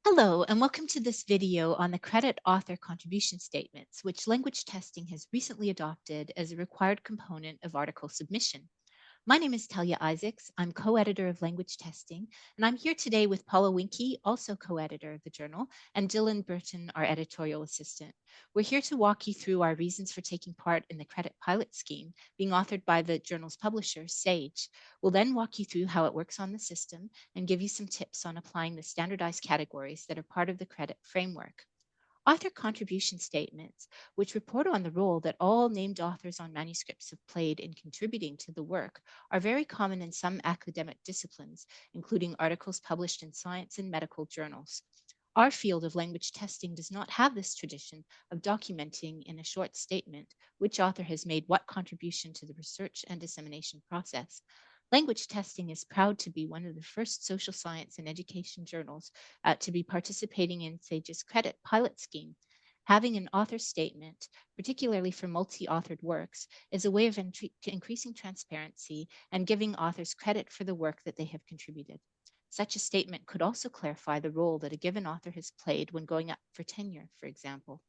Hello, and welcome to this video on the credit author contribution statements, which language testing has recently adopted as a required component of article submission. My name is Talia Isaacs. I'm co-editor of Language Testing, and I'm here today with Paula Winke, also co-editor of the journal, and Dylan Burton, our editorial assistant. We're here to walk you through our reasons for taking part in the credit pilot scheme being authored by the journal's publisher, Sage. We'll then walk you through how it works on the system and give you some tips on applying the standardized categories that are part of the credit framework. Author contribution statements, which report on the role that all named authors on manuscripts have played in contributing to the work, are very common in some academic disciplines, including articles published in science and medical journals. Our field of language testing does not have this tradition of documenting in a short statement which author has made what contribution to the research and dissemination process. Language testing is proud to be one of the first social science and education journals to be participating in SAGE's credit pilot scheme. Having an author statement, particularly for multi-authored works, is a way of increasing transparency and giving authors credit for the work that they have contributed. Such a statement could also clarify the role that a given author has played when going up for tenure, for example.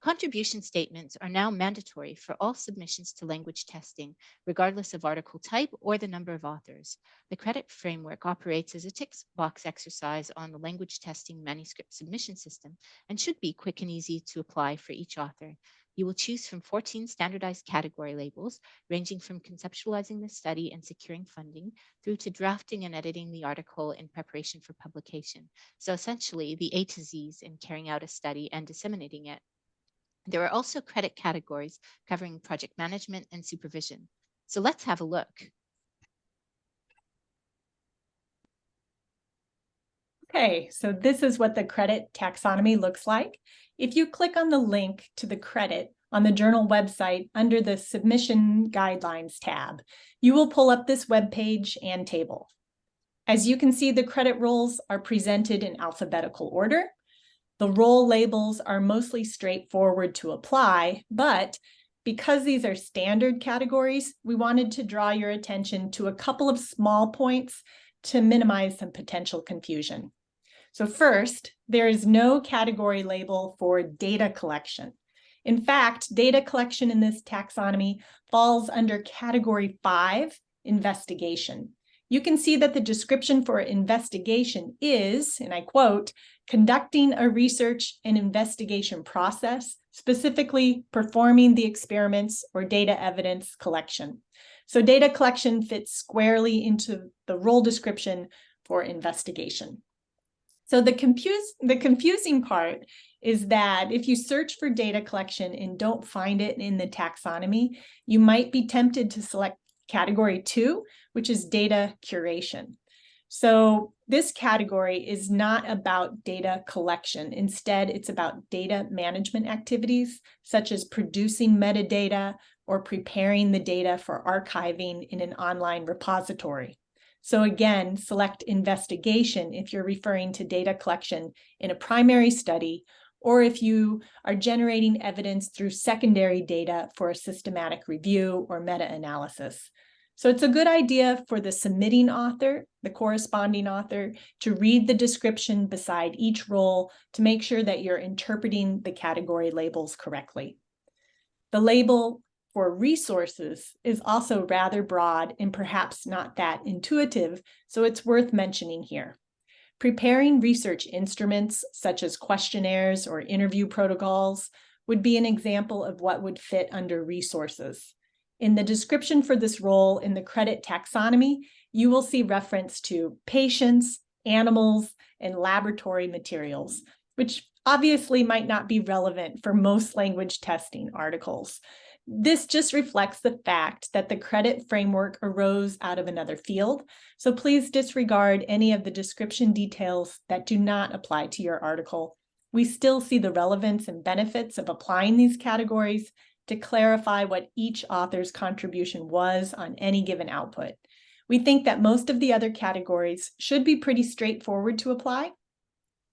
Contribution statements are now mandatory for all submissions to language testing, regardless of article type or the number of authors. The credit framework operates as a tick box exercise on the language testing manuscript submission system and should be quick and easy to apply for each author. You will choose from 14 standardized category labels, ranging from conceptualizing the study and securing funding through to drafting and editing the article in preparation for publication. So essentially, the A to Z's in carrying out a study and disseminating it. There are also credit categories covering project management and supervision. So let's have a look. Okay, so this is what the credit taxonomy looks like. If you click on the link to the credit on the journal website under the Submission Guidelines tab, you will pull up this web page and table. As you can see, the credit roles are presented in alphabetical order. The role labels are mostly straightforward to apply, but because these are standard categories, we wanted to draw your attention to a couple of small points to minimize some potential confusion. So first, there is no category label for data collection. In fact, data collection in this taxonomy falls under category 5, investigation. You can see that the description for investigation is, and I quote, conducting a research and investigation process, specifically performing the experiments or data evidence collection. So data collection fits squarely into the role description for investigation. So the confusing part is that if you search for data collection and don't find it in the taxonomy, you might be tempted to select category 2, which is data curation. So this category is not about data collection. Instead, it's about data management activities, such as producing metadata or preparing the data for archiving in an online repository. So again, select investigation if you're referring to data collection in a primary study, or if you are generating evidence through secondary data for a systematic review or meta-analysis. So it's a good idea for the submitting author, the corresponding author, to read the description beside each role to make sure that you're interpreting the category labels correctly. The label for resources is also rather broad and perhaps not that intuitive, so it's worth mentioning here. Preparing research instruments, such as questionnaires or interview protocols, would be an example of what would fit under resources. In the description for this role in the credit taxonomy, you will see reference to patients, animals, and laboratory materials, which obviously might not be relevant for most language testing articles. This just reflects the fact that the credit framework arose out of another field, so please disregard any of the description details that do not apply to your article. We still see the relevance and benefits of applying these categories to clarify what each author's contribution was on any given output. We think that most of the other categories should be pretty straightforward to apply.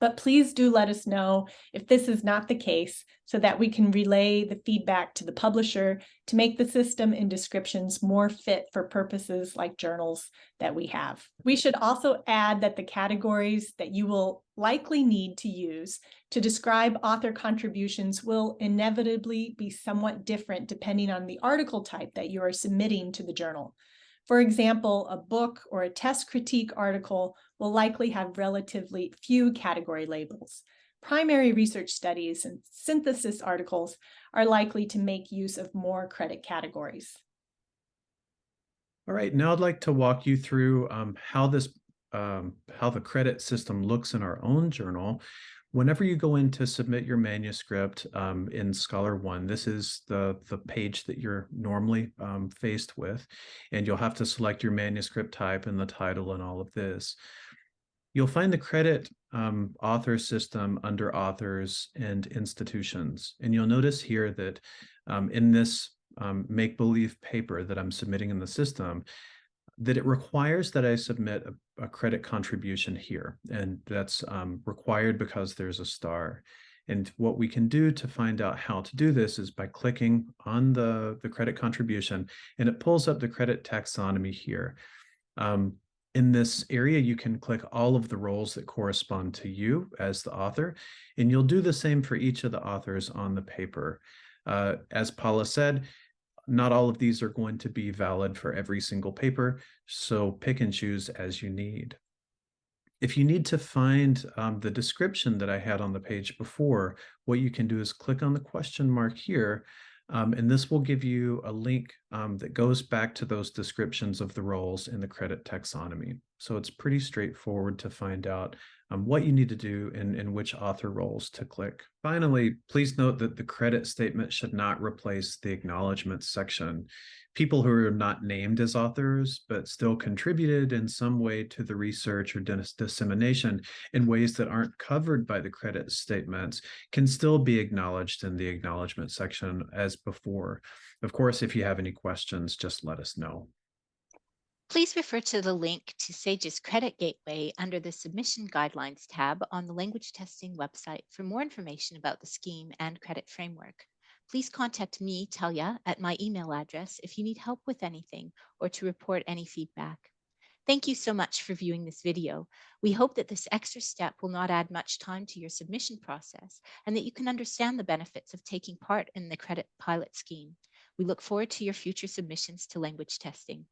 But please do let us know if this is not the case so that we can relay the feedback to the publisher to make the system and descriptions more fit for purposes like journals that we have. We should also add that the categories that you will likely need to use to describe author contributions will inevitably be somewhat different depending on the article type that you are submitting to the journal. For example, a book or a test critique article will likely have relatively few category labels. Primary research studies and synthesis articles are likely to make use of more credit categories. All right, now I'd like to walk you through how the credit system looks in our own journal. Whenever you go in to submit your manuscript in Scholar One, this is the page that you're normally faced with, and you'll have to select your manuscript type and the title and all of this. You'll find the credit author system under authors and institutions. And you'll notice here that in this make-believe paper that I'm submitting in the system, that it requires that I submit a credit contribution here. And that's required because there's a star. And what we can do to find out how to do this is by clicking on the credit contribution, and it pulls up the credit taxonomy here. In this area, you can click all of the roles that correspond to you as the author, and you'll do the same for each of the authors on the paper. As Paula said, not all of these are going to be valid for every single paper, so pick and choose as you need. If you need to find the description that I had on the page before, what you can do is click on the question mark here, and this will give you a link that goes back to those descriptions of the roles in the credit taxonomy. So it's pretty straightforward to find out what you need to do and which author roles to click. Finally, please note that the credit statement should not replace the acknowledgments section. People who are not named as authors, but still contributed in some way to the research or dissemination in ways that aren't covered by the credit statements can still be acknowledged in the acknowledgement section as before. Of course, if you have any questions, just let us know. Please refer to the link to SAGE's Credit Gateway under the Submission Guidelines tab on the language testing website for more information about the scheme and credit framework. Please contact me, Talia, at my email address if you need help with anything or to report any feedback. Thank you so much for viewing this video. We hope that this extra step will not add much time to your submission process and that you can understand the benefits of taking part in the credit pilot scheme. We look forward to your future submissions to language testing.